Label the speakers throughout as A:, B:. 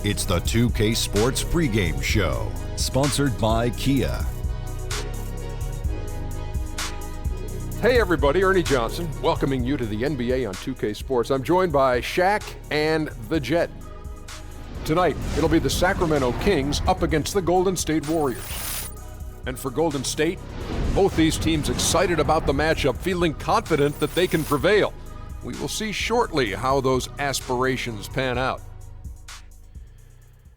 A: It's the 2K Sports pregame show, sponsored by Kia.
B: Hey everybody, Ernie Johnson, welcoming you to the NBA on 2K Sports. I'm joined by Shaq and the Jet. Tonight, it'll be the Sacramento Kings up against the Golden State Warriors. And for Golden State, both these teams excited about the matchup, feeling confident that they can prevail. We will see shortly how those aspirations pan out.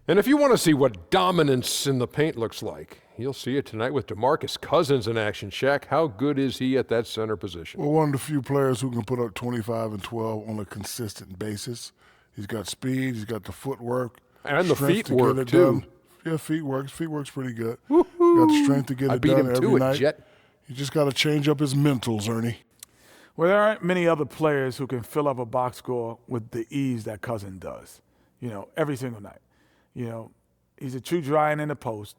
B: And if you want to see what dominance in the paint looks like, you'll see it tonight with DeMarcus Cousins in action. Shaq, how good is he at that center position?
C: Well, one of the few players who can put up 25 and 12 on a consistent basis. He's got speed, he's got the footwork.
B: And the feet work, too.
C: Yeah, feet works. Feet works pretty good. Woo-hoo. Got the strength to get it done every night.
B: Jet.
C: You just got to change up his mentals, Ernie.
D: Well, there aren't many other players who can fill up a box score with the ease that Cousins does, every single night. He's a true giant in the post.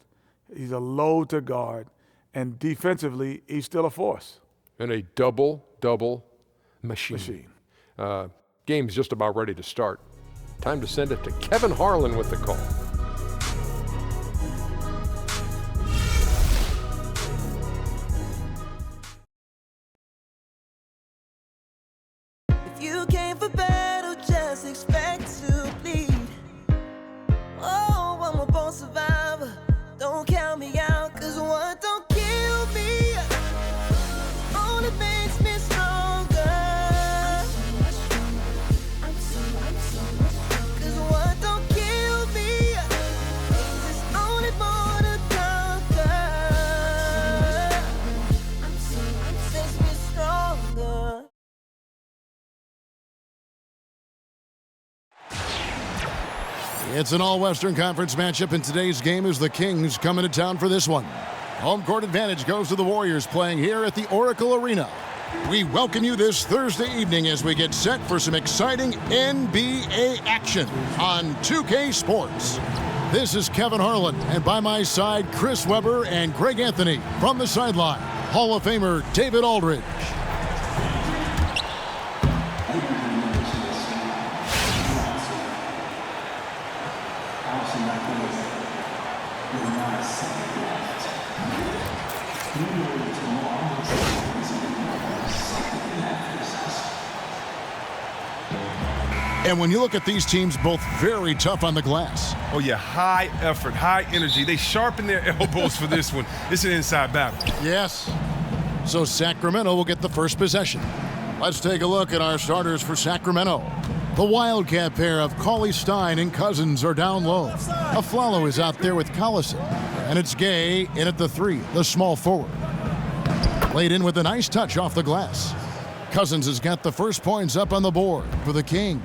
D: He's a load to guard. And defensively, he's still a force.
B: And a double machine. Game's just about ready to start. Time to send it to Kevin Harlan with the call.
E: If you came for battle, just expect to bleed. Oh, I'm a born survivor. Don't count me out, 'cause what don't kill me only makes me stronger. 'Cause what don't kill me is only more to conquer. Makes me stronger.
F: It's an all-Western Conference matchup, and today's game is the Kings coming to town for this one. Home court advantage goes to the Warriors playing here at the Oracle Arena. We welcome you this Thursday evening as we get set for some exciting NBA action on 2K Sports. This is Kevin Harlan, and by my side, Chris Webber and Greg Anthony. From the sideline, Hall of Famer David Aldridge. And when you look at these teams, both very tough on the glass.
G: Oh, yeah, high effort, high energy. They sharpen their elbows for this one. It's an inside battle.
F: Yes. So Sacramento will get the first possession. Let's take a look at our starters for Sacramento. The Wildcat pair of Cauley-Stein and Cousins are down low. Aflalo is out there with Collison. And it's Gay in at the three, the small forward. Laid in with a nice touch off the glass. Cousins has got the first points up on the board for the Kings.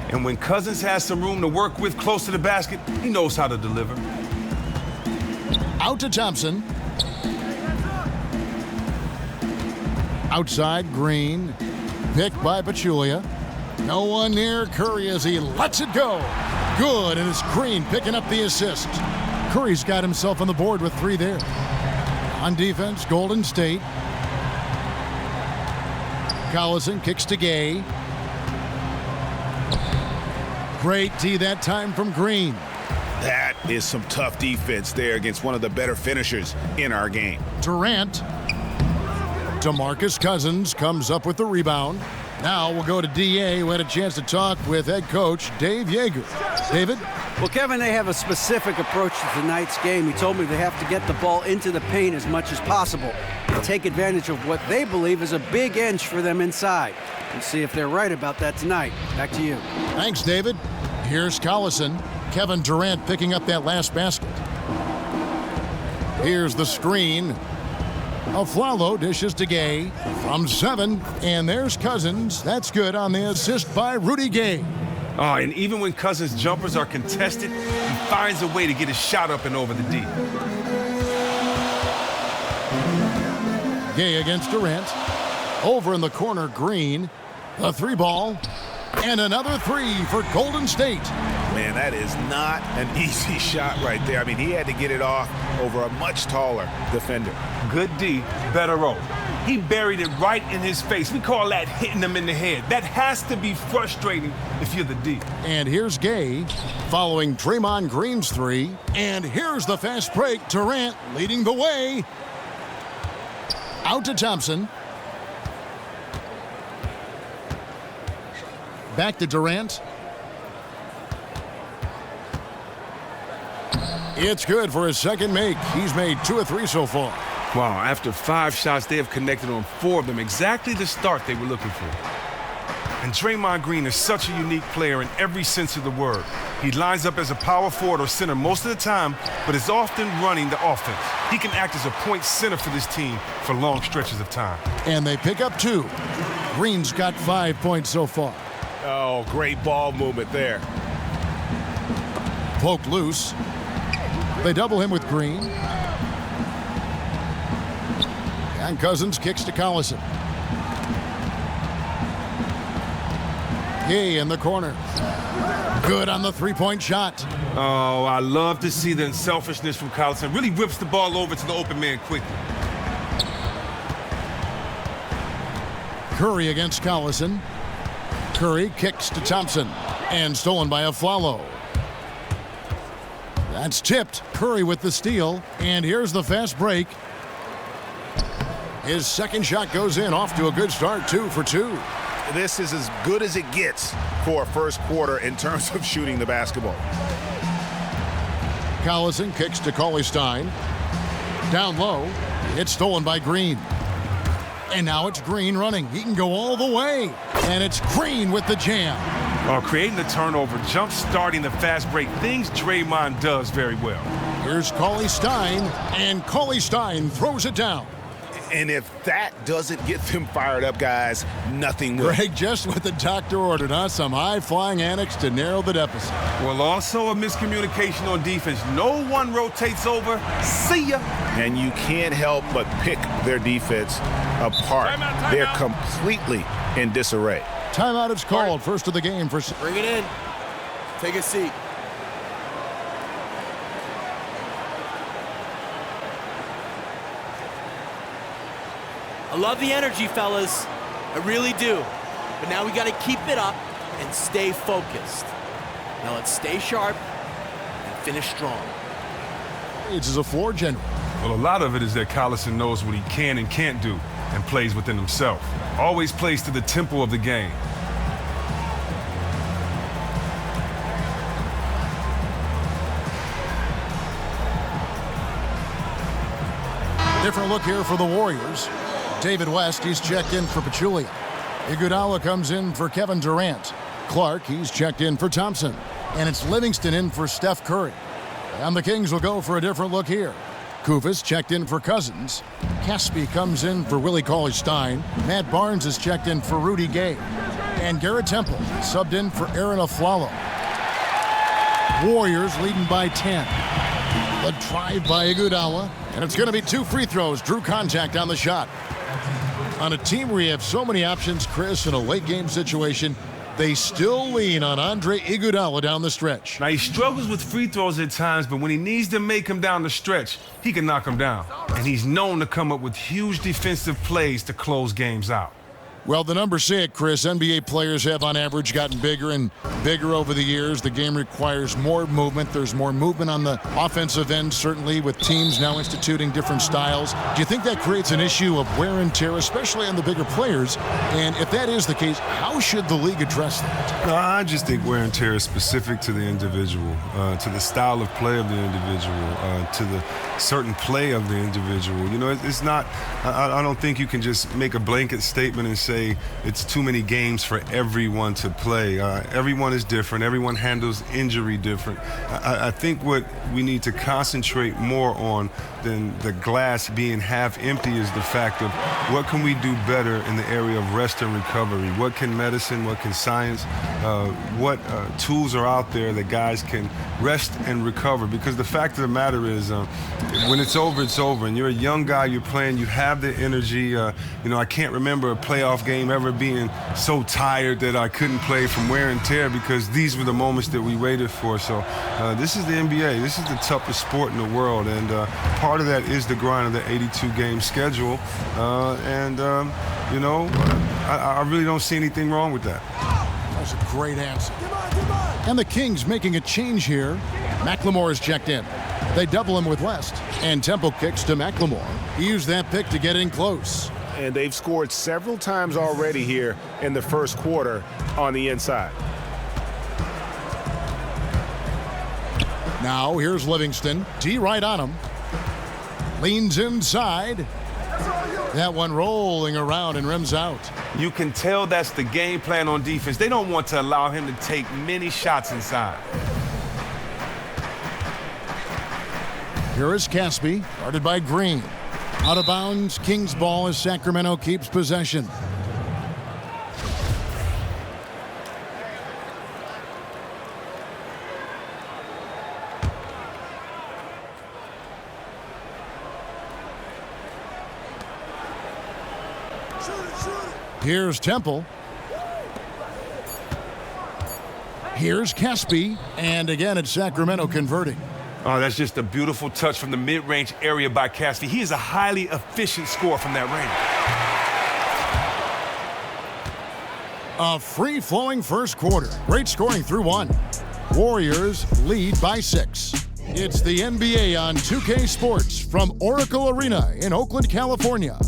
G: And when Cousins has some room to work with close to the basket, he knows how to deliver.
F: Out to Thompson. Outside, Green. Picked by Pachulia. No one near Curry as he lets it go. Good, and it's Green picking up the assist. Curry's got himself on the board with three there. On defense, Golden State. Collison kicks to Gay. Great D that time from Green.
H: That is some tough defense there against one of the better finishers in our game.
F: Durant. DeMarcus Cousins comes up with the rebound. Now we'll go to DA, who had a chance to talk with head coach Dave Yeager. David?
I: Well, Kevin, they have a specific approach to tonight's game. He told me they have to get the ball into the paint as much as possible and take advantage of what they believe is a big inch for them inside. We'll see if they're right about that tonight. Back to you.
F: Thanks, David. Here's Collison. Kevin Durant picking up that last basket. Here's the screen. Aflalo dishes to Gay from 7, and there's Cousins. That's good on the assist by Rudy Gay.
G: Oh, and even when Cousins' jumpers are contested, he finds a way to get his shot up and over the D.
F: Gay against Durant. Over in the corner, Green. The three ball. And another three for Golden State.
H: Man, that is not an easy shot right there. I mean, he had to get it off over a much taller defender.
G: Good D, better roll. He buried it right in his face. We call that hitting him in the head. That has to be frustrating if you're the D.
F: And here's Gay following Draymond Green's three. And here's the fast break. Durant leading the way. Out to Thompson. Back to Durant. It's good for his second make. He's made 2 of 3 so far.
G: Wow, after 5 shots, they have connected on 4 of them. Exactly the start they were looking for. And Draymond Green is such a unique player in every sense of the word. He lines up as a power forward or center most of the time, but is often running the offense. He can act as a point center for this team for long stretches of time.
F: And they pick up 2. Green's got 5 points so far.
H: Oh, great ball movement there.
F: Poked loose. They double him with Green. And Cousins kicks to Collison. Gay in the corner. Good on the three-point shot.
G: Oh, I love to see the unselfishness from Collison. Really whips the ball over to the open man quickly.
F: Curry against Collison. Curry kicks to Thompson. And stolen by Aflalo. That's tipped. Curry with the steal. And here's the fast break. His second shot goes in, off to a good start, 2 for 2.
H: This is as good as it gets for a first quarter in terms of shooting the basketball.
F: Collison kicks to Cauley-Stein. Down low. It's stolen by Green. And now it's Green running. He can go all the way. And it's Green with the jam.
G: Creating the turnover, jump starting the fast break, things Draymond does very well.
F: Here's Cauley-Stein, and Cauley-Stein throws it down.
H: And if that doesn't get them fired up, guys, nothing will.
F: Greg, just what the doctor ordered, huh? Some high-flying antics to narrow the deficit.
G: Well, also a miscommunication on defense. No one rotates over. See ya.
H: And you can't help but pick their defense apart.
G: Timeout.
H: They're completely in disarray.
F: Timeout is called. First of the game for...
J: Bring it in. Take a seat. I love the energy, fellas. I really do. But now we got to keep it up and stay focused. Now let's stay sharp and finish strong.
F: It's as a floor general.
G: Well, a lot of it is that Collison knows what he can and can't do and plays within himself. Always plays to the tempo of the game.
F: Different look here for the Warriors. David West, he's checked in for Pachulia. Iguodala comes in for Kevin Durant. Clark, he's checked in for Thompson. And it's Livingston in for Steph Curry. And the Kings will go for a different look here. Kufis checked in for Cousins. Caspi comes in for Willie Cauley-Stein. Matt Barnes is checked in for Rudy Gay. And Garrett Temple subbed in for Aaron Aflalo. Warriors leading by 10. The drive by Iguodala. And it's going to be 2 free throws. Drew contact on the shot. On a team where you have so many options, Chris, in a late game situation, they still lean on Andre Iguodala down the stretch.
G: Now, he struggles with free throws at times, but when he needs to make them down the stretch, he can knock them down. And he's known to come up with huge defensive plays to close games out.
F: Well, the numbers say it, Chris. NBA players have, on average, gotten bigger and bigger over the years. The game requires more movement. There's more movement on the offensive end, certainly, with teams now instituting different styles. Do you think that creates an issue of wear and tear, especially on the bigger players? And if that is the case, how should the league address that?
G: No, I just think wear and tear is specific to the individual, to the style of play of the individual, to the certain play of the individual. You know, it's not, I don't think you can just make a blanket statement and say it's too many games for everyone to play. Everyone is different. Everyone handles injury different. I think what we need to concentrate more on than the glass being half empty is the fact of what can we do better in the area of rest and recovery? What can medicine, what can science, what tools are out there that guys can rest and recover? Because the fact of the matter is when it's over, and you're a young guy, you're playing, you have the energy. You know, I can't remember a playoff game ever being so tired that I couldn't play from wear and tear, because these were the moments that we waited for. So this is the NBA. This is the toughest sport in the world, and part of that is the grind of the 82-game schedule. You know, I really don't see anything wrong with that.
F: That's a great answer. And the Kings making a change here. McLemore is checked in. They double him with West. And Temple kicks to McLemore. He used that pick to get in close.
H: And they've scored several times already here in the first quarter on the inside.
F: Now here's Livingston. D right on him. Leans inside. That one rolling around and rims out.
G: You can tell that's the game plan on defense. They don't want to allow him to take many shots inside.
F: Here is Caspi, guarded by Green. Out of bounds, Kings ball as Sacramento keeps possession. Here's Temple. Here's Caspi. And again, it's Sacramento converting.
G: Oh, that's just a beautiful touch from the mid-range area by Caspi. He is a highly efficient scorer from that range.
F: A free-flowing first quarter. Great scoring through one. Warriors lead by 6. It's the NBA on 2K Sports from Oracle Arena in Oakland, California.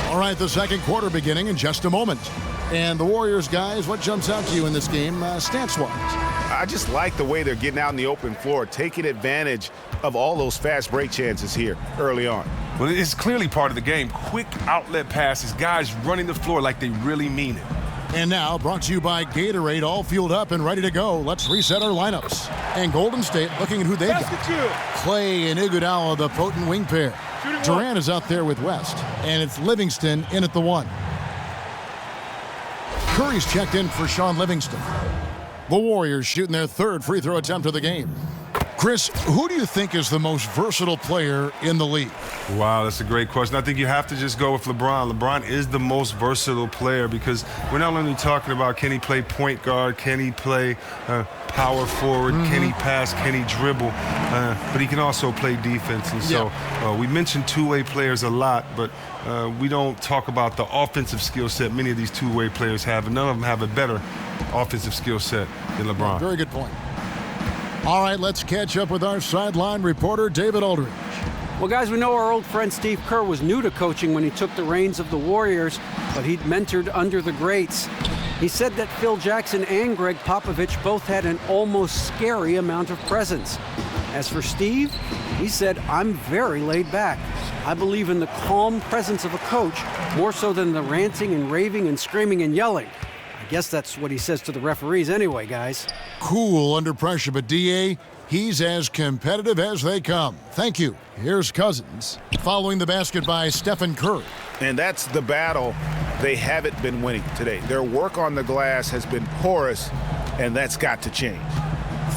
F: All right, the second quarter beginning in just a moment. And the Warriors, guys, what jumps out to you in this game, stats-wise?
H: I just like the way they're getting out in the open floor, taking advantage of all those fast break chances here early on.
G: Well, it's clearly part of the game. Quick outlet passes, guys running the floor like they really mean it.
F: And now, brought to you by Gatorade, all fueled up and ready to go. Let's reset our lineups. And Golden State looking at who they've got. Clay and Iguodala, the potent wing pair. Durant is out there with West, and it's Livingston in at the 1. Curry's checked in for Sean Livingston. The Warriors shooting their third free throw attempt of the game. Chris, who do you think is the most versatile player in the league?
G: Wow, that's a great question. I think you have to just go with LeBron. LeBron is the most versatile player, because we're not only talking about can he play point guard, can he play power forward, can he pass, can he dribble, but he can also play defense. And so we mention two-way players a lot, but we don't talk about the offensive skill set many of these two-way players have, and none of them have a better offensive skill set than LeBron.
F: Very good point. All right, let's catch up with our sideline reporter, David Aldridge.
I: Well, guys, we know our old friend Steve Kerr was new to coaching when he took the reins of the Warriors, but he'd mentored under the greats. He said that Phil Jackson and Greg Popovich both had an almost scary amount of presence. As for Steve, he said, "I'm very laid back. I believe in the calm presence of a coach more so than the ranting and raving and screaming and yelling." I guess that's what he says to the referees anyway, guys.
F: Cool under pressure, but D.A., he's as competitive as they come. Thank you. Here's Cousins, following the basket by Stephen Curry.
H: And that's the battle they haven't been winning today. Their work on the glass has been porous, and that's got to change.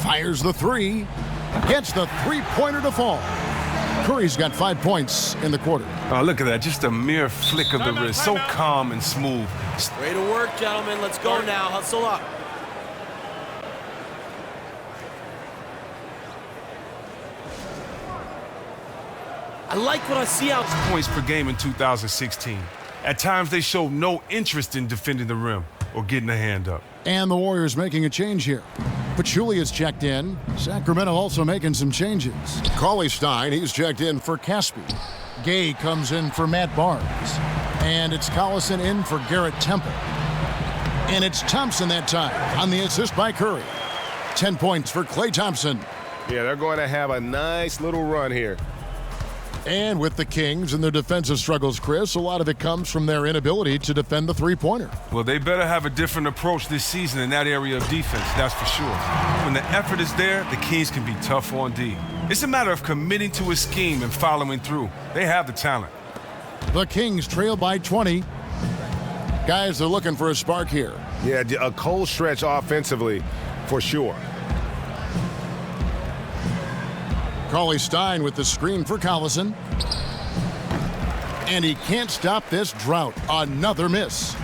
F: Fires the three, gets the three-pointer to fall. Curry's got 5 points in the quarter.
G: Oh, look at that. Just a mere flick of the wrist. So calm and smooth.
J: Way to work, gentlemen. Let's go now. Hustle up. I like what I see out.
G: Points per game in 2016. At times, they showed no interest in defending the rim or getting a hand up.
F: And the Warriors making a change here. Pachulia's checked in. Sacramento also making some changes. Cauley-Stein, he's checked in for Caspi. Gay comes in for Matt Barnes. And it's Collison in for Garrett Temple. And it's Thompson that time on the assist by Curry. 10 points for Klay Thompson.
H: Yeah, they're going to have a nice little run here.
F: And with the Kings and their defensive struggles, Chris, a lot of it comes from their inability to defend the three-pointer.
G: Well, they better have a different approach this season in that area of defense, that's for sure. When the effort is there, the Kings can be tough on D. It's a matter of committing to a scheme and following through. They have the talent.
F: The Kings trail by 20. Guys, they're looking for a spark here.
H: Yeah, a cold stretch offensively for sure.
F: Cauley Stein with the screen for Collison. And he can't stop this drought. Another miss.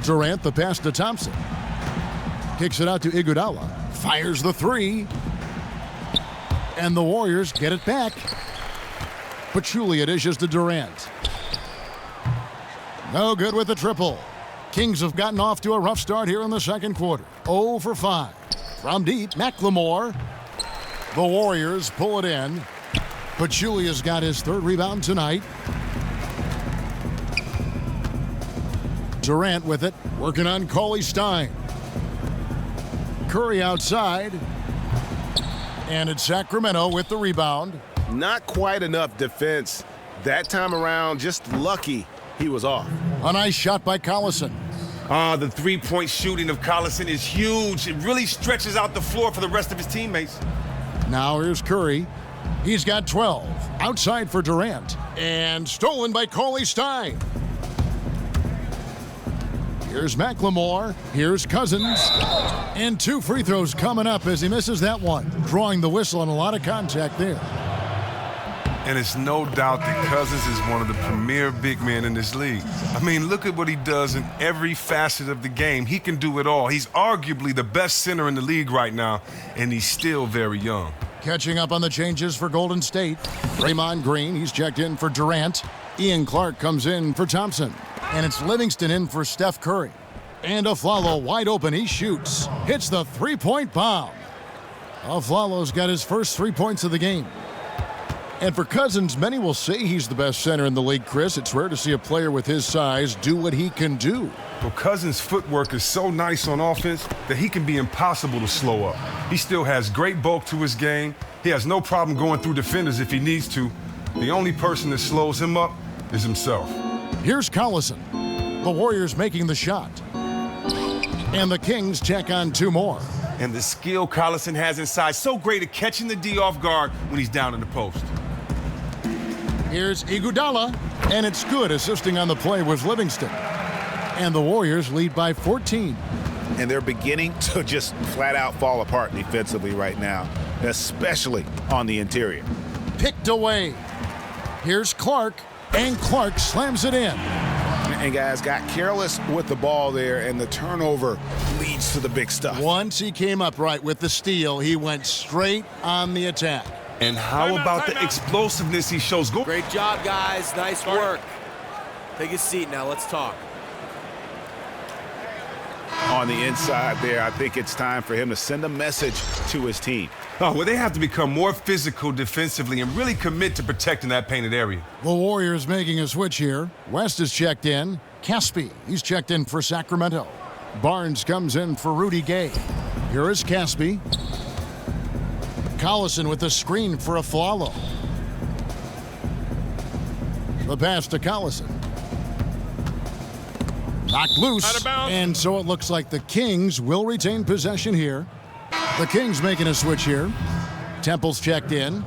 F: Durant the pass to Thompson. Kicks it out to Iguodala. Fires the three. And the Warriors get it back. Pachulia dishes to Durant. No good with the triple. Kings have gotten off to a rough start here in the second quarter. 0 for 5. From deep, McLemore. The Warriors pull it in. Pachulia's got his third rebound tonight. Durant with it, working on Cauley Stein. Curry outside. And it's Sacramento with the rebound.
H: Not quite enough defense that time around. Just lucky he was off.
F: A nice shot by Collison.
G: The three-point shooting of Collison is huge. It really stretches out the floor for the rest of his teammates.
F: Now here's Curry. He's got 12. Outside for Durant. And stolen by Cauley Stein. Here's McLemore. Here's Cousins. And 2 free throws coming up as he misses that one. Drawing the whistle and a lot of contact there.
G: And it's no doubt that Cousins is one of the premier big men in this league. I mean, look at what he does in every facet of the game. He can do it all. He's arguably the best center in the league right now, and he's still very young.
F: Catching up on the changes for Golden State. Draymond Green, he's checked in for Durant. Ian Clark comes in for Thompson. And it's Livingston in for Steph Curry. And Aflalo wide open, he shoots. Hits the three-point bomb. Aflalo's got his first 3 points of the game. And for Cousins, many will say he's the best center in the league, Chris. It's rare to see a player with his size do what he can do.
G: Well, Cousins' footwork is so nice on offense that he can be impossible to slow up. He still has great bulk to his game. He has no problem going through defenders if he needs to. The only person that slows him up is himself.
F: Here's Collison. The Warriors making the shot. And the Kings check on 2 more.
G: And the skill Collison has inside, so great at catching the D off guard when he's down in the post.
F: Here's Iguodala, and it's good. Assisting on the play was Livingston. And the Warriors lead by 14.
H: And they're beginning to just flat out fall apart defensively right now, especially on the interior.
F: Picked away. Here's Clark, and Clark slams it in.
H: And guys got careless with the ball there, and the turnover leads to the big stuff.
F: Once he came up right with the steal, he went straight on the attack.
G: And how about the explosiveness he shows?
J: Great job, guys. Nice work. Take a seat now. Let's talk.
H: On the inside there, I think it's time for him to send a message to his team.
G: Oh, well, they have to become more physical defensively and really commit to protecting that painted area.
F: The Warriors making a switch here. West is checked in. Caspi, he's checked in for Sacramento. Barnes comes in for Rudy Gay. Here is Caspi. Collison with the screen for Aflalo. The pass to Collison. Knocked loose. And so it looks like the Kings will retain possession here. The Kings making a switch here. Temple's checked in.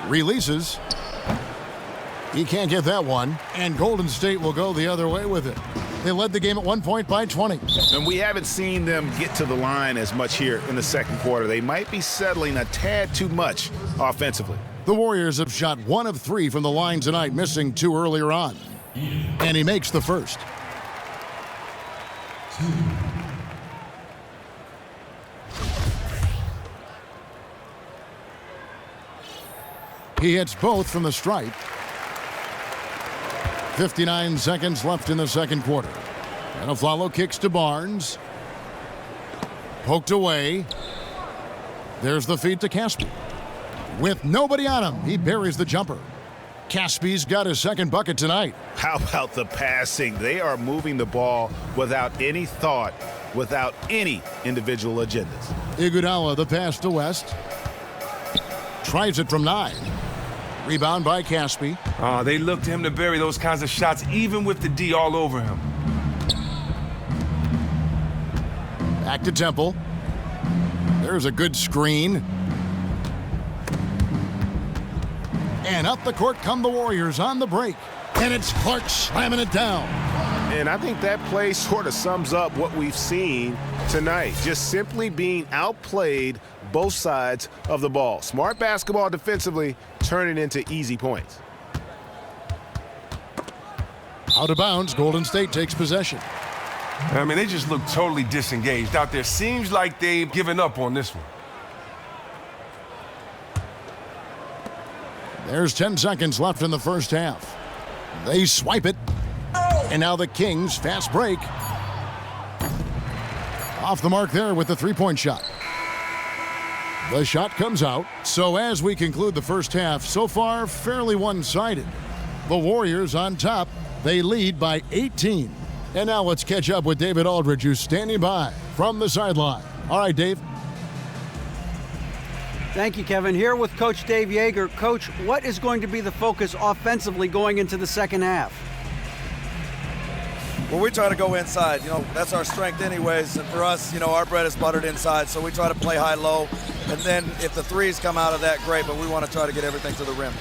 F: Releases. He can't get that one. And Golden State will go the other way with it. They led the game at 1 point by 20.
H: And we haven't seen them get to the line as much here in the second quarter. They might be settling a tad too much offensively.
F: The Warriors have shot 1 of 3 from the line tonight, missing 2 earlier on. And he makes the first. He hits both from the stripe. 59 seconds left in the second quarter. And Aflalo kicks to Barnes. Poked away. There's the feed to Caspi. With nobody on him, he buries the jumper. Caspi's got his second bucket tonight.
H: How about the passing? They are moving the ball without any thought, without any individual agendas.
F: Iguodala, the pass to West. Tries it from 9. Rebound by Caspi.
G: They look to him to bury those kinds of shots, even with the D all over him.
F: Back to Temple. There's a good screen. And up the court come the Warriors on the break. And it's Clark slamming it down.
H: And I think that play sort of sums up what we've seen tonight. Just simply being outplayed both sides of the ball. Smart basketball defensively, turning into easy points.
F: Out of bounds, Golden State takes possession.
G: I mean, they just look totally disengaged out there. Seems like they've given up on this one.
F: There's 10 seconds left in the first half. They swipe it. And now the Kings, fast break. Off the mark there with the three-point shot. The shot comes out. So as we conclude the first half, so far fairly one-sided. The Warriors on top. They lead by 18. And now let's catch up with David Aldridge, who's standing by from the sideline. All right, Dave.
I: Thank you, Kevin. Here with Coach Dave Yeager. Coach, what is going to be the focus offensively going into the second half?
K: Well, we try to go inside. You know, that's our strength anyways. And for us, you know, our bread is buttered inside. So we try to play high-low. And then if the threes come out of that, great. But we want to try to get everything to the rim.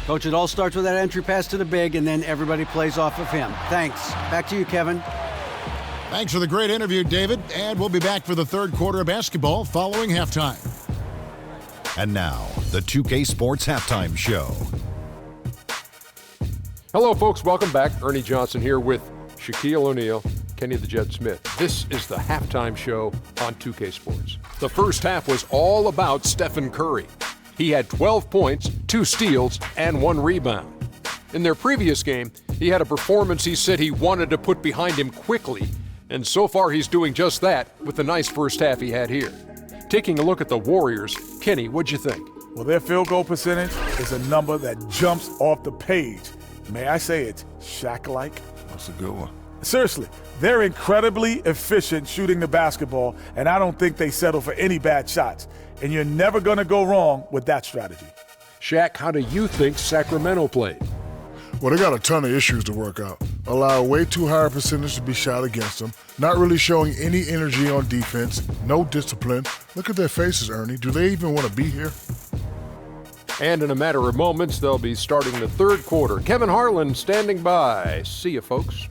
I: Coach, it all starts with that entry pass to the big, and then everybody plays off of him. Thanks. Back to you, Kevin.
F: Thanks for the great interview, David. And we'll be back for the third quarter of basketball following halftime.
A: And now, the 2K Sports Halftime Show.
B: Hello, folks. Welcome back. Ernie Johnson here with Shaquille O'Neal, Kenny the Jet Smith. This is the halftime show on 2K Sports. The first half was all about Stephen Curry. He had 12 points, 2 steals, and 1 rebound. In their previous game, he had a performance he said he wanted to put behind him quickly, and so far he's doing just that with the nice first half he had here. Taking a look at the Warriors, Kenny, what'd you think?
D: Well, their field goal percentage is a number that jumps off the page. May I say it's Shaq-like?
C: That's a good one.
D: Seriously, they're incredibly efficient shooting the basketball, and I don't think they settle for any bad shots. And you're never going to go wrong with that strategy.
B: Shaq, how do you think Sacramento played?
C: Well, they got a ton of issues to work out. Allow way too high a percentage to be shot against them. Not really showing any energy on defense. No discipline. Look at their faces, Ernie. Do they even want to be here?
B: And in a matter of moments, they'll be starting the third quarter. Kevin Harlan standing by. See you, folks.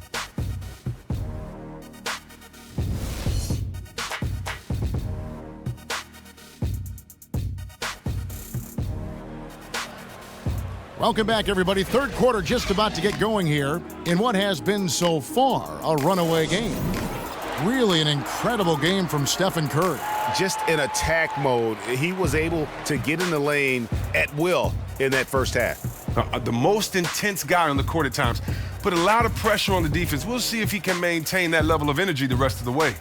F: Welcome back, everybody. Third quarter just about to get going here in what has been so far a runaway game. Really an incredible game from Stephen Curry.
H: Just in attack mode, he was able to get in the lane at will in that first half.
G: The most intense guy on the court at times. Put a lot of pressure on the defense. We'll see if he can maintain that level of energy the rest of the way.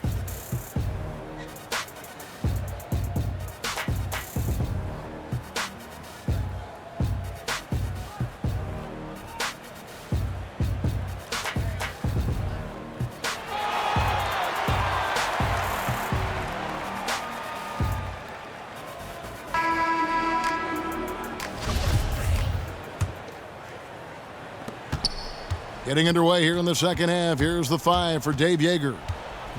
F: Getting underway here in the second half. Here's the 5 for Dave Yeager.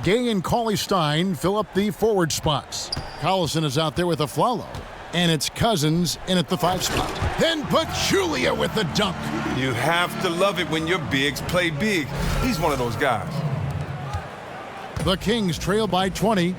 F: Gay and Cauley-Stein fill up the forward spots. Collison is out there with a Flalo. And it's Cousins in at the 5 spot. Then Pachulia with the dunk.
G: You have to love it when your bigs play big. He's one of those guys.
F: The Kings trail by 20.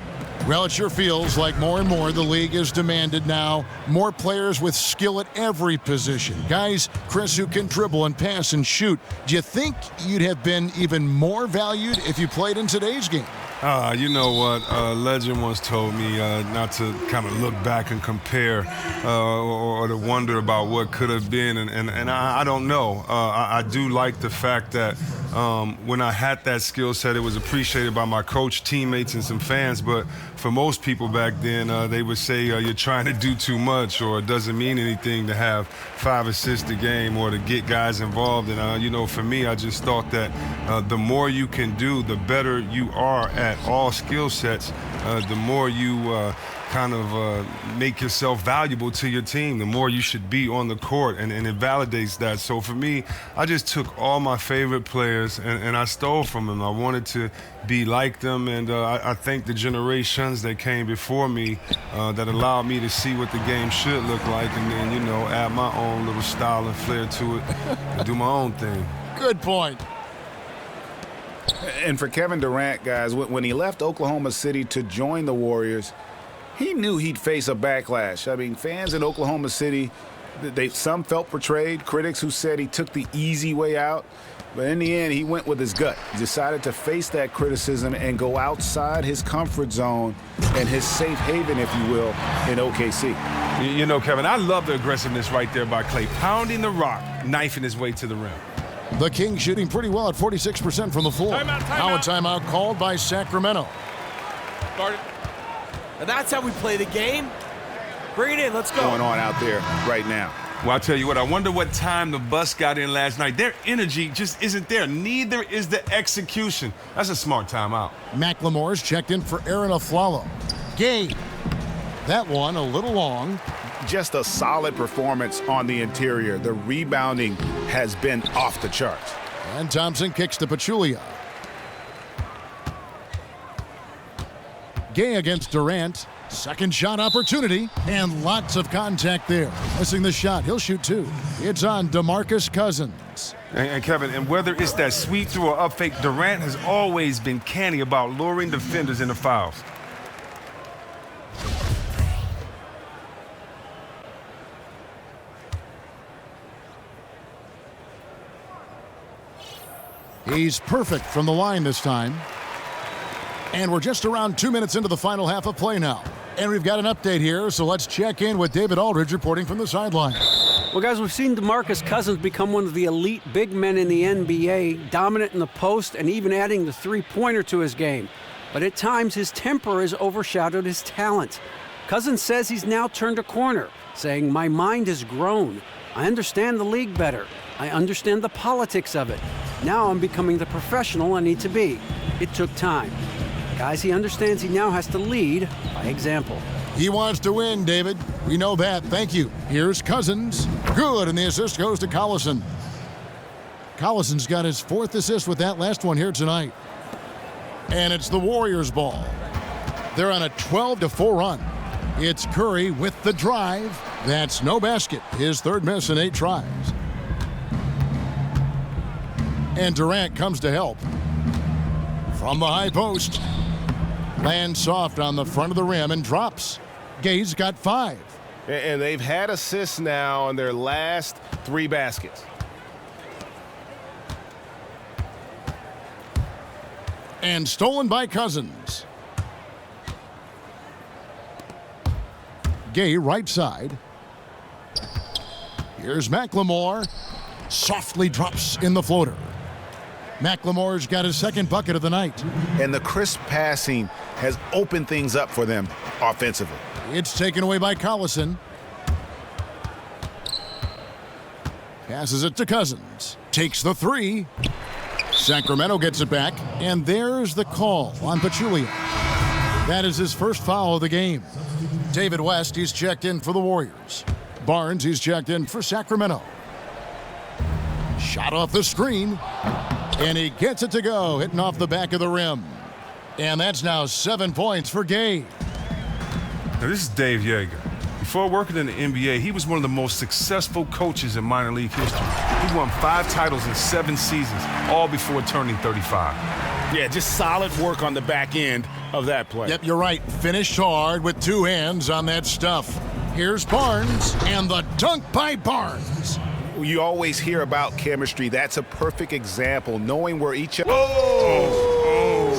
F: Well, it sure feels like more and more the league is demanded now. More players with skill at every position. Guys, Chris, who can dribble and pass and shoot. Do you think you'd have been even more valued if you played in today's game?
G: You know what? A legend once told me not to kind of look back and compare or to wonder about what could have been. And I don't know. I do like the fact that when I had that skill set, it was appreciated by my coach, teammates, and some fans. But for most people back then, they would say you're trying to do too much, or it doesn't mean anything to have 5 assists a game or to get guys involved. And, you know, for me, I just thought that the more you can do, the better you are at all skill sets, the more you kind of make yourself valuable to your team, the more you should be on the court, and it validates that. So for me, I just took all my favorite players and I stole from them. I wanted to be like them, and I thank the generations that came before me that allowed me to see what the game should look like, and then, you know, add my own little style and flair to it and do my own thing.
F: Good point.
H: And for Kevin Durant, guys, when he left Oklahoma City to join the Warriors, he knew he'd face a backlash. I mean, fans in Oklahoma City, some felt betrayed, critics who said he took the easy way out. But in the end, he went with his gut. He decided to face that criticism and go outside his comfort zone and his safe haven, if you will, in OKC.
G: You know, Kevin, I love the aggressiveness right there by Klay, pounding the rock, knifing his way to the rim.
F: The Kings shooting pretty well at 46% from the floor. Now a timeout called by Sacramento.
J: And that's how we play the game. Bring it in, let's go.
H: Going on out there right now.
G: Well, I'll tell you what, I wonder what time the bus got in last night. Their energy just isn't there. Neither is the execution. That's a smart timeout.
F: McLemore's checked in for Aaron Aflalo. Gay. That one a little long.
H: Just a solid performance on the interior. The rebounding has been off the charts.
F: And Thompson kicks to Pachulia. Gay against Durant. Second shot opportunity, and lots of contact there. Missing the shot, he'll shoot 2. It's on DeMarcus Cousins.
G: And Kevin, and whether it's that sweep through or up fake, Durant has always been canny about luring defenders into fouls.
F: He's perfect from the line this time. And we're just around 2 minutes into the final half of play now. And we've got an update here, so let's check in with David Aldridge reporting from the sideline.
I: Well, guys, we've seen DeMarcus Cousins become one of the elite big men in the NBA, dominant in the post and even adding the three-pointer to his game. But at times, his temper has overshadowed his talent. Cousins says he's now turned a corner, saying, "My mind has grown. I understand the league better. I understand the politics of it. Now I'm becoming the professional I need to be. It took time." Guys, he understands he now has to lead by example.
F: He wants to win, David. We know that. Thank you. Here's Cousins. Good, and the assist goes to Collison. Collison's got his 4th assist with that last one here tonight. And it's the Warriors' ball. They're on a 12-4 run. It's Curry with the drive. That's no basket. His 3rd miss in 8 tries. And Durant comes to help. From the high post. Lands soft on the front of the rim and drops. Gay's got 5.
H: And they've had assists now on their last 3 baskets.
F: And stolen by Cousins. Gay right side. Here's McLemore. Softly drops in the floater. McLemore's got his 2nd bucket of the night.
H: And the crisp passing has opened things up for them offensively.
F: It's taken away by Collison. Passes it to Cousins. Takes the 3. Sacramento gets it back. And there's the call on Pachulia. That is his 1st foul of the game. David West, he's checked in for the Warriors. Barnes, he's checked in for Sacramento. Shot off the screen. And he gets it to go, hitting off the back of the rim. And that's now 7 points for Gay.
G: Now, this is Dave Yeager. Before working in the NBA, he was one of the most successful coaches in minor league history. He won 5 titles in 7 seasons, all before turning 35.
H: Yeah, just solid work on the back end of that play.
F: Yep, you're right. Finished hard with 2 hands on that stuff. Here's Barnes, and the dunk by Barnes.
H: You always hear about chemistry. That's a perfect example, knowing where each other.
G: Oh,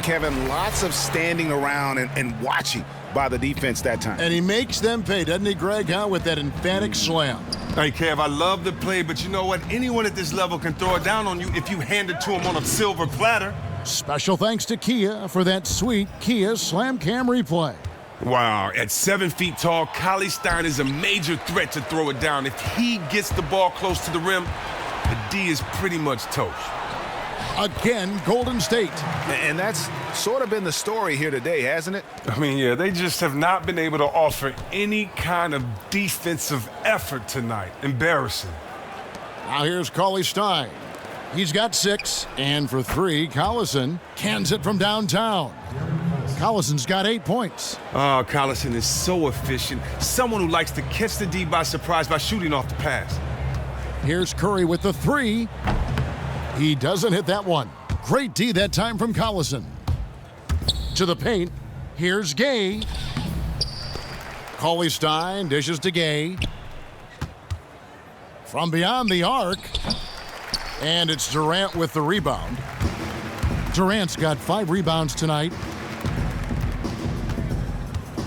H: Kevin, lots of standing around and watching by the defense that time.
F: And he makes them pay, doesn't he, Greg, huh, with that emphatic slam.
G: Hey, Kev, I love the play, but you know what? Anyone at this level can throw it down on you if you hand it to him on a silver platter.
F: Special thanks to Kia for that sweet Kia Slam Cam replay.
G: Wow, at 7 feet tall, Cauley-Stein is a major threat to throw it down. If he gets the ball close to the rim, the D is pretty much toast.
F: Again, Golden State.
H: And that's sort of been the story here today, hasn't it?
G: I mean, yeah, they just have not been able to offer any kind of defensive effort tonight. Embarrassing.
F: Now here's Cauley-Stein. He's got 6, and for 3, Collison cans it from downtown. Collison's got 8 points.
G: Oh, Collison is so efficient. Someone who likes to catch the D by surprise by shooting off the pass.
F: Here's Curry with the 3. He doesn't hit that one. Great D that time from Collison. To the paint. Here's Gay. Cauley-Stein dishes to Gay. From beyond the arc. And it's Durant with the rebound. Durant's got 5 rebounds tonight.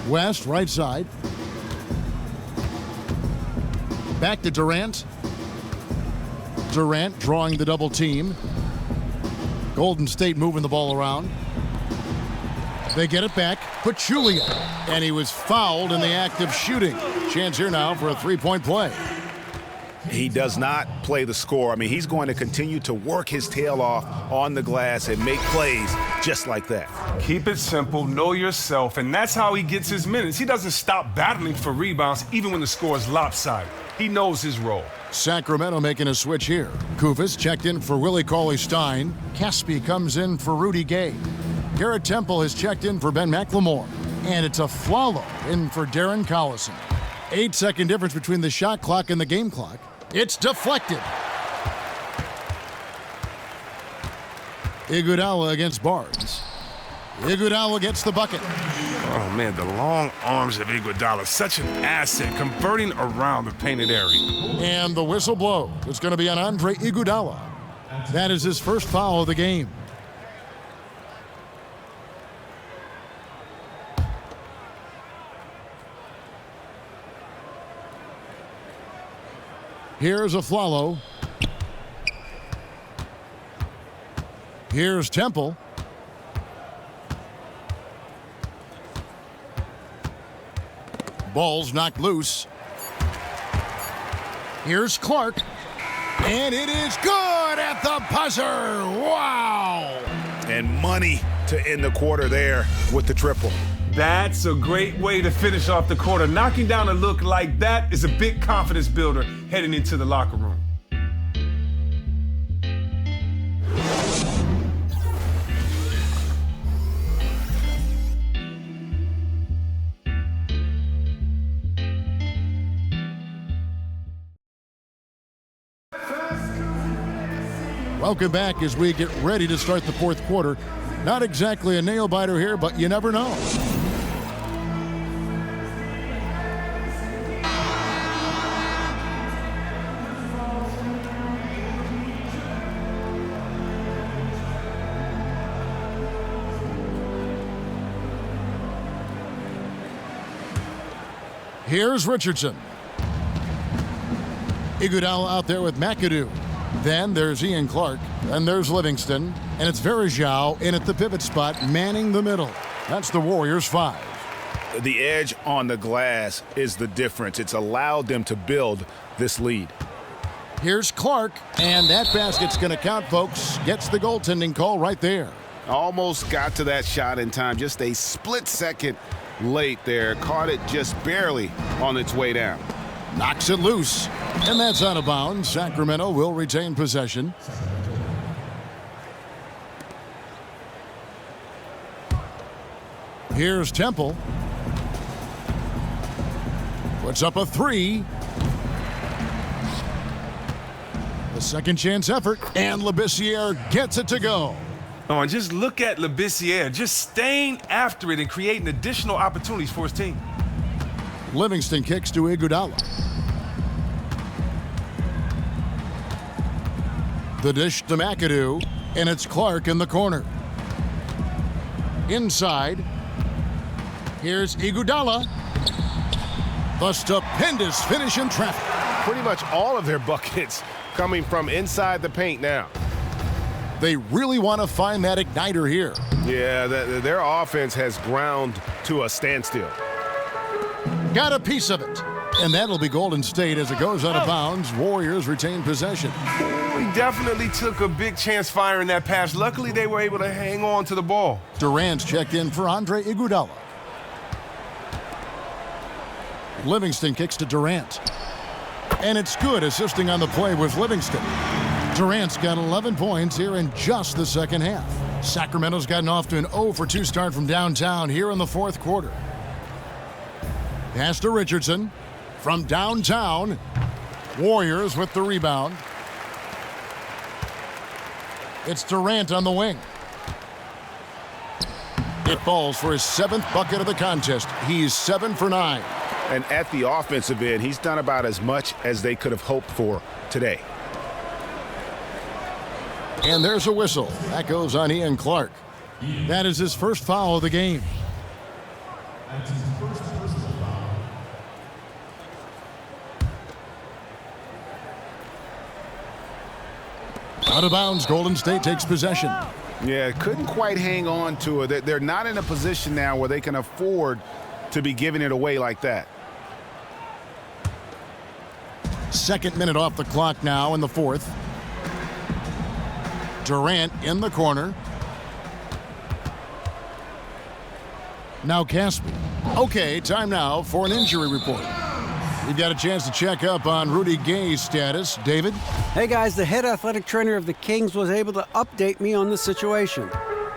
F: West, right side. Back to Durant. Durant drawing the double team. Golden State moving the ball around. They get it back. Pachulia. And he was fouled in the act of shooting. Chance here now for a 3-point play.
H: He does not play the score. I mean, he's going to continue to work his tail off on the glass and make plays just like that.
G: Keep it simple, know yourself, and that's how he gets his minutes. He doesn't stop battling for rebounds even when the score is lopsided. He knows his role.
F: Sacramento making a switch here. Kufis checked in for Willie Cauley-Stein. Caspi comes in for Rudy Gay. Garrett Temple has checked in for Ben McLemore. And it's a Flalo in for Darren Collison. 8-second difference between the shot clock and the game clock. It's deflected. Iguodala against Barnes. Iguodala gets the bucket.
G: Oh, man, the long arms of Iguodala, such an asset, converting around the painted area.
F: And the whistle blow. It's going to be on Andre Iguodala. That is his first foul of the game. Here's Aflalo. Here's Temple. Ball's knocked loose. Here's Clark. And it is good at the buzzer. Wow.
H: And money to end the quarter there with the triple.
G: That's a great way to finish off the quarter. Knocking down a look like that is a big confidence builder heading into the locker room.
F: Welcome back as we get ready to start the fourth quarter. Not exactly a nail-biter here, but you never know. Here's Richardson. Iguodala out there with McAdoo. Then there's Ian Clark. Then there's Livingston. And it's Varejao in at the pivot spot, manning the middle. That's the Warriors 5.
H: The edge on the glass is the difference. It's allowed them to build this lead.
F: Here's Clark. And that basket's going to count, folks. Gets the goaltending call right there.
H: Almost got to that shot in time. Just a split second late there. Caught it just barely on its way down.
F: Knocks it loose. And that's out of bounds. Sacramento will retain possession. Here's Temple. Puts up a 3. The second chance effort. And Labissiere gets it to go.
G: Oh, and just look at Labissiere, just staying after it and creating additional opportunities for his team.
F: Livingston kicks to Iguodala. The dish to McAdoo, and it's Clark in the corner. Inside. Here's Iguodala. The stupendous finish in traffic.
H: Pretty much all of their buckets coming from inside the paint now.
F: They really want to find that igniter here.
H: Yeah, their offense has ground to a standstill.
F: Got a piece of it. And that'll be Golden State as it goes out of bounds. Warriors retain possession.
G: He definitely took a big chance firing that pass. Luckily, they were able to hang on to the ball.
F: Durant's checked in for Andre Iguodala. Livingston kicks to Durant. And it's good, assisting on the play with Livingston. Durant's got 11 points here in just the second half. Sacramento's gotten off to an 0-for-2 start from downtown here in the fourth quarter. Pass to Richardson. From downtown, Warriors with the rebound. It's Durant on the wing. It falls for his 7th bucket of the contest. He's 7 for 9.
H: And at the offensive end, he's done about as much as they could have hoped for today.
F: And there's a whistle. That goes on Ian Clark. That is his first foul of the game. Out of bounds, Golden State takes possession.
H: Yeah, couldn't quite hang on to it. They're not in a position now where they can afford to be giving it away like that.
F: 2nd minute off the clock now in the 4th. Durant in the corner. Now Caspi. Okay, time now for an injury report. We've got a chance to check up on Rudy Gay's status. David?
I: Hey guys, the head athletic trainer of the Kings was able to update me on the situation.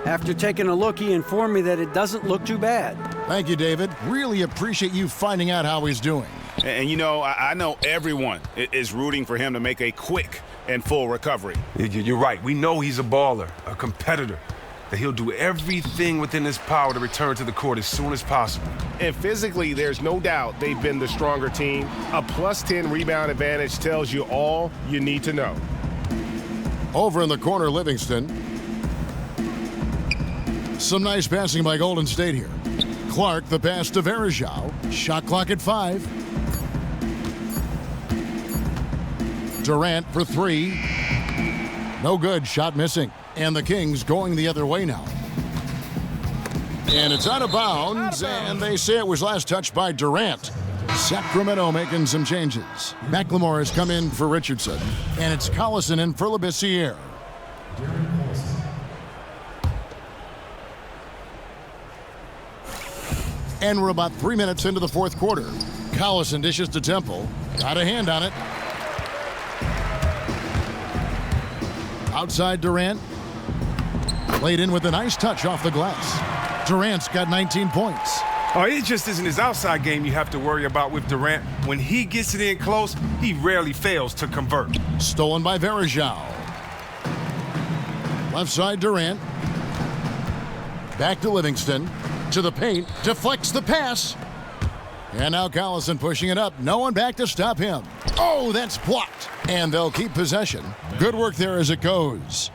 I: After taking a look, he informed me that it doesn't look too bad.
F: Thank you, David. Really appreciate you finding out how he's doing.
H: And you know, I know everyone is rooting for him to make a quick and full recovery.
G: You're right. We know he's a baller, a competitor, that he'll do everything within his power to return to the court as soon as possible.
H: And physically, there's no doubt they've been the stronger team. A +10 rebound advantage tells you all you need to know.
F: Over in the corner, Livingston. Some nice passing by Golden State here. Clark, the pass to Varejao. Shot clock at 5. Durant for 3. No good. Shot missing. And the Kings going the other way now. And it's out of bounds, and they say it was last touched by Durant. Sacramento making some changes. McLemore has come in for Richardson, and it's Collison in for Labissiere. And we're about 3 minutes into the fourth quarter. Collison dishes to Temple. Got a hand on it. Outside Durant. Laid in with a nice touch off the glass. Durant's got 19 points.
G: Oh, it just isn't his outside game you have to worry about with Durant. When he gets it in close, he rarely fails to convert.
F: Stolen by Varejao. Left side Durant. Back to Livingston. To the paint. Deflects the pass. And now Collison pushing it up. No one back to stop him. Oh, that's blocked. And they'll keep possession. Good work there as it goes.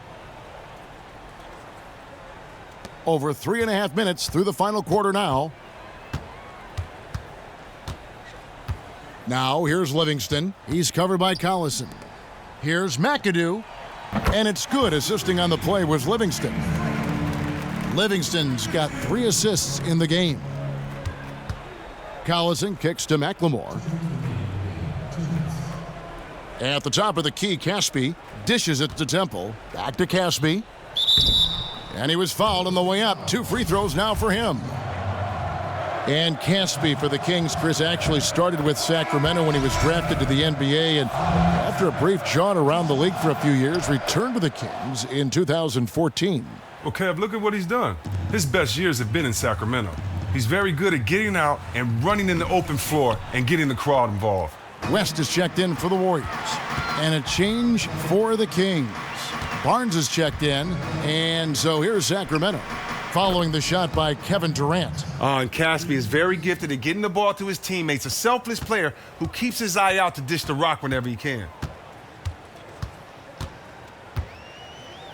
F: Over 3.5 minutes through the final quarter now. Now here's Livingston. He's covered by Collison. Here's McAdoo. And it's good, assisting on the play was Livingston. Livingston's got 3 assists in the game. Collison kicks to McLemore. At the top of the key, Caspi dishes it to Temple. Back to Caspi. And he was fouled on the way up. 2 free throws now for him. And Caspi for the Kings, Chris, actually started with Sacramento when he was drafted to the NBA, and after a brief jaunt around the league for a few years, returned to the Kings in 2014.
G: Well, Kev, look at what he's done. His best years have been in Sacramento. He's very good at getting out and running in the open floor and getting the crowd involved.
F: West is checked in for the Warriors. And a change for the Kings. Barnes is checked in, and so here's Sacramento, following the shot by Kevin Durant.
G: And Caspi is very gifted at getting the ball to his teammates, a selfless player who keeps his eye out to dish the rock whenever he can.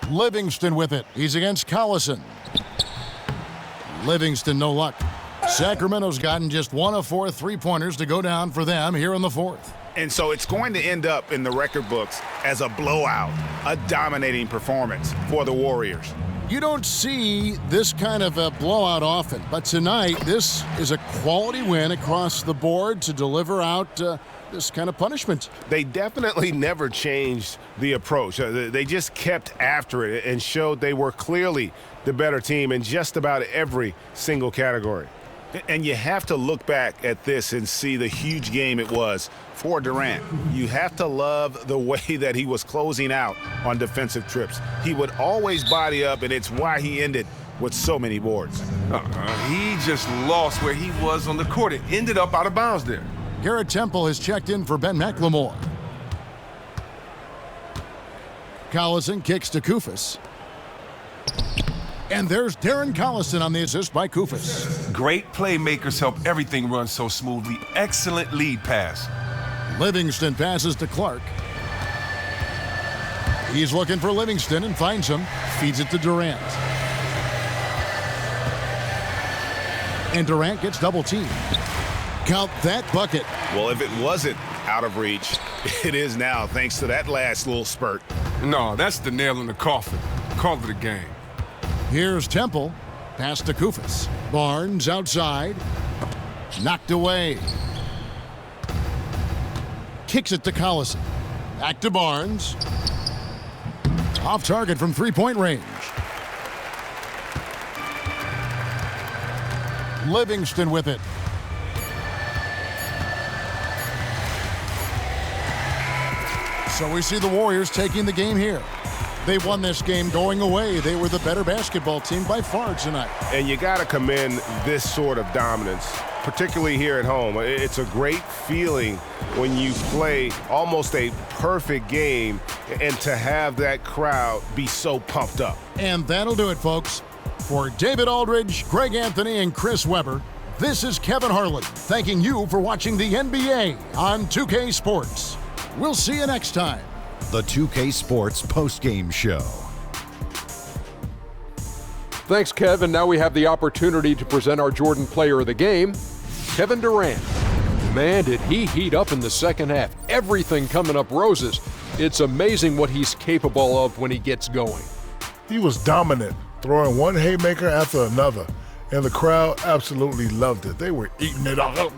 F: Livingston with it. He's against Collison. Livingston, no luck. Sacramento's gotten just 1 of 4 3-pointers to go down for them here in the fourth.
H: And so it's going to end up in the record books as a blowout, a dominating performance for the Warriors.
F: You don't see this kind of a blowout often, but tonight this is a quality win across the board to deliver out this kind of punishment.
H: They definitely never changed the approach. They just kept after it and showed they were clearly the better team in just about every single category. And you have to look back at this and see the huge game it was for Durant. You have to love the way that he was closing out on defensive trips. He would always body up, and it's why he ended with so many boards.
G: He just lost where he was on the court. It ended up out of bounds there.
F: Garrett Temple has checked in for Ben McLemore. Collison kicks to Koufos. And there's Darren Collison on the assist by Koufos.
G: Great playmakers help everything run so smoothly. Excellent lead pass.
F: Livingston passes to Clark. He's looking for Livingston and finds him. Feeds it to Durant. And Durant gets double-teamed. Count that bucket.
H: Well, if it wasn't out of reach, it is now thanks to that last little spurt.
G: No, that's the nail in the coffin. Call it a game.
F: Here's Temple. Pass to Koufos. Barnes outside. Knocked away. Kicks it to Collison. Back to Barnes. Off target from three-point range. Livingston with it. So we see the Warriors taking the game here. They won this game going away. They were the better basketball team by far tonight.
H: And you got to commend this sort of dominance, particularly here at home. It's a great feeling when you play almost a perfect game and to have that crowd be so pumped up.
F: And that'll do it, folks. For David Aldridge, Greg Anthony, and Chris Webber, this is Kevin Harlan thanking you for watching the NBA on 2K Sports. We'll see you next time.
A: The 2K Sports postgame show.
B: Thanks, Kevin. Now we have the opportunity to present our Jordan Player of the Game, Kevin Durant. Man, did he heat up in the second half. Everything coming up roses. It's amazing what he's capable of when he gets going.
C: He was dominant, throwing one haymaker after another, and the crowd absolutely loved it. They were eating it up.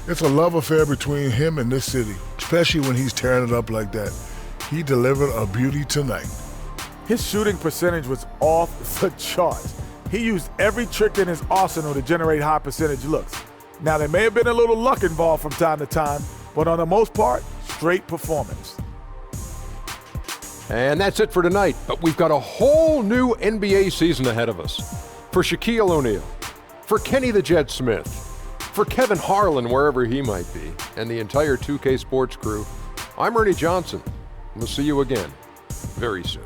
C: It's a love affair between him and this city, especially when he's tearing it up like that. He delivered a beauty tonight.
D: His shooting percentage was off the charts. He used every trick in his arsenal to generate high percentage looks. Now, there may have been a little luck involved from time to time, but on the most part, straight performance.
B: And that's it for tonight, but we've got a whole new NBA season ahead of us. For Shaquille O'Neal, for Kenny the Jet Smith, for Kevin Harlan, wherever he might be, and the entire 2K Sports crew, I'm Ernie Johnson. We'll see you again very soon.